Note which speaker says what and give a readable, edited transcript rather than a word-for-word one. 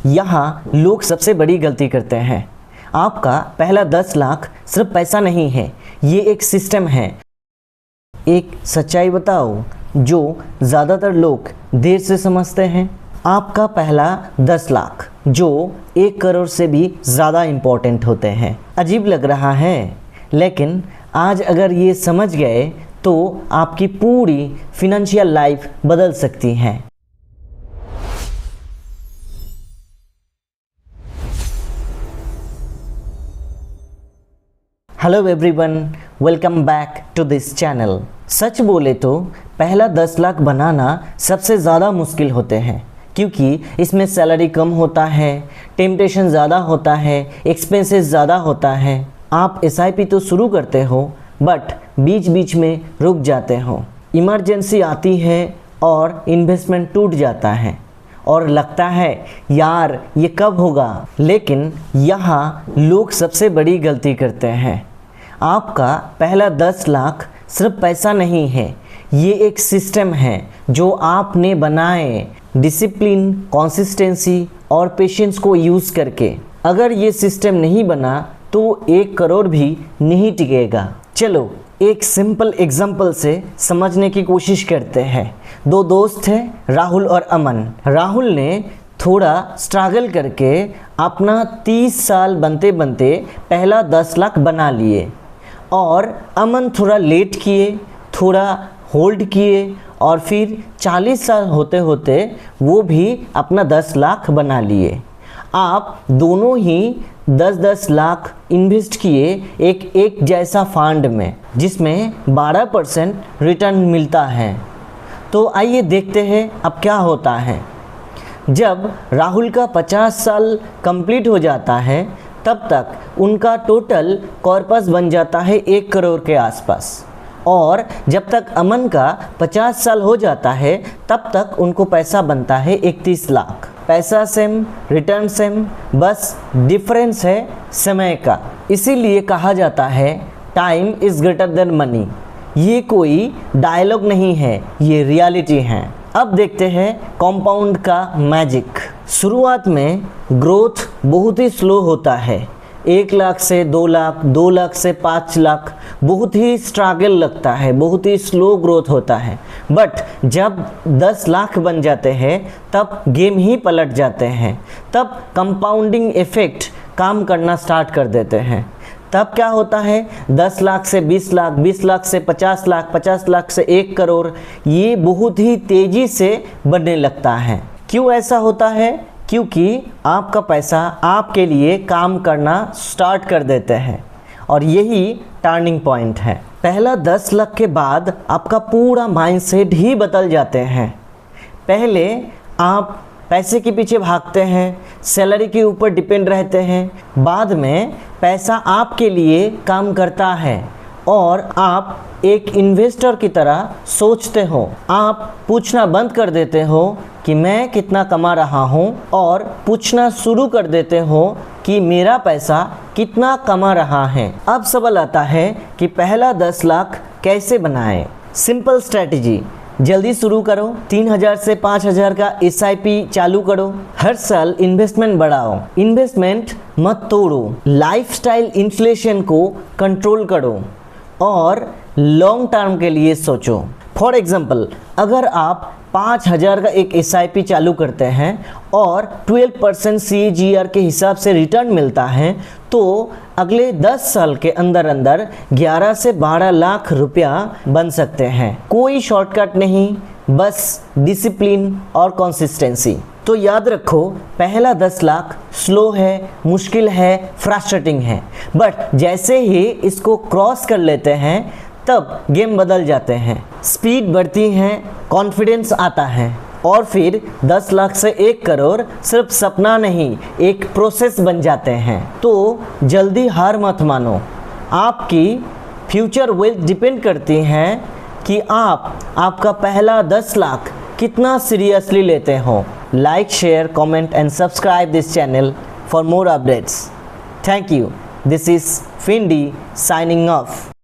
Speaker 1: यहाँ लोग सबसे बड़ी गलती करते हैं। आपका पहला 10 लाख सिर्फ पैसा नहीं है, ये एक सिस्टम है। एक सच्चाई बताओ जो ज़्यादातर लोग देर से समझते हैं। आपका पहला 10 लाख जो 1 करोड़ से भी ज़्यादा इम्पोर्टेंट होते हैं। अजीब लग रहा है, लेकिन आज अगर ये समझ गए तो आपकी पूरी फिनेंशियल लाइफ बदल सकती है। Hello everyone, welcome back to this channel. सच बोले तो पहला 10 लाख बनाना सबसे ज़्यादा मुश्किल होते हैं, क्योंकि इसमें सैलरी कम होता है, टेम्पटेशन ज़्यादा होता है, एक्सपेंसेस ज़्यादा होता है। आप SIP तो शुरू करते हो बट बीच बीच में रुक जाते हो। इमरजेंसी आती है और इन्वेस्टमेंट टूट जाता है और लगता है यार ये कब होगा। लेकिन यहाँ लोग सबसे बड़ी गलती करते हैं। आपका पहला 10 लाख सिर्फ पैसा नहीं है, ये एक सिस्टम है जो आपने बनाए डिसिप्लिन, कंसिस्टेंसी और पेशेंस को यूज़ करके। अगर ये सिस्टम नहीं बना तो 1 करोड़ भी नहीं टिकेगा। चलो एक सिंपल एग्जांपल से समझने की कोशिश करते हैं। 2 दोस्त हैं, राहुल और अमन। राहुल ने थोड़ा स्ट्रगल करके अपना 30 साल बनते बनते पहला 10 लाख बना लिए, और अमन थोड़ा लेट किए, थोड़ा होल्ड किए और फिर 40 साल होते होते वो भी अपना 10 लाख बना लिए। आप दोनों ही 10-10 लाख इन्वेस्ट किए एक जैसा फंड में, जिसमें 12% रिटर्न मिलता है। तो आइए देखते हैं अब क्या होता है। जब राहुल का 50 साल कंप्लीट हो जाता है तब तक उनका टोटल कॉर्पस बन जाता है 1 करोड़ के आसपास, और जब तक अमन का 50 साल हो जाता है तब तक उनको पैसा बनता है 31 लाख। पैसा सेम, रिटर्न सेम, बस डिफरेंस है समय का। इसीलिए कहा जाता है time is greater than money. ये कोई डायलॉग नहीं है, ये रियलिटी है। अब देखते हैं कंपाउंड का मैजिक। शुरुआत में ग्रोथ बहुत ही स्लो होता है। 1 लाख से 2 लाख, 2 लाख से 5 लाख, बहुत ही स्ट्रगल लगता है, बहुत ही स्लो ग्रोथ होता है। बट जब 10 लाख बन जाते हैं तब गेम ही पलट जाते हैं। तब कंपाउंडिंग इफ़ेक्ट काम करना स्टार्ट कर देते हैं। तब क्या होता है, 10 लाख से 20 लाख, 20 लाख से 50 लाख, 50 लाख से 1 करोड़, ये बहुत ही तेज़ी से बढ़ने लगता है। क्यों ऐसा होता है? क्योंकि आपका पैसा आपके लिए काम करना स्टार्ट कर देते हैं, और यही टर्निंग पॉइंट है। पहला 10 लाख के बाद आपका पूरा माइंडसेट ही बदल जाते हैं। पहले आप पैसे के पीछे भागते हैं, सैलरी के ऊपर डिपेंड रहते हैं। बाद में पैसा आपके लिए काम करता है और आप एक इन्वेस्टर की तरह सोचते हो। आप पूछना बंद कर देते हो कि मैं कितना कमा रहा हूँ, और पूछना शुरू कर देते हो कि मेरा पैसा कितना कमा रहा है। अब सवाल आता है कि पहला 10 लाख कैसे बनाएं? सिंपल स्ट्रैटेजी, जल्दी शुरू करो। 3000 से 5000 का SIP चालू करो। हर साल इन्वेस्टमेंट बढ़ाओ, इन्वेस्टमेंट मत तोड़ो। लाइफस्टाइल इन्फ्लेशन को कंट्रोल करो और लॉन्ग टर्म के लिए सोचो। फॉर एग्जांपल, अगर आप 5000 का एक SIP चालू करते हैं और 12% CAGR के हिसाब से रिटर्न मिलता है, तो अगले 10 साल के अंदर अंदर 11 से 12 लाख रुपया बन सकते हैं। कोई शॉर्टकट नहीं, बस डिसिप्लिन और कंसिस्टेंसी। तो याद रखो, पहला 10 लाख स्लो है, मुश्किल है, फ्रस्ट्रेटिंग है, बट जैसे ही इसको क्रॉस कर लेते हैं तब गेम बदल जाते हैं। स्पीड बढ़ती है, कॉन्फिडेंस आता है, और फिर 10 लाख से 1 करोड़ सिर्फ सपना नहीं, एक प्रोसेस बन जाते हैं। तो जल्दी हार मत मानो। आपकी फ्यूचर वेल्थ डिपेंड करती है कि आप आपका पहला 10 लाख कितना सीरियसली लेते हो। Like, share, comment and subscribe this channel for more updates. Thank you. This is फिंडी साइनिंग ऑफ।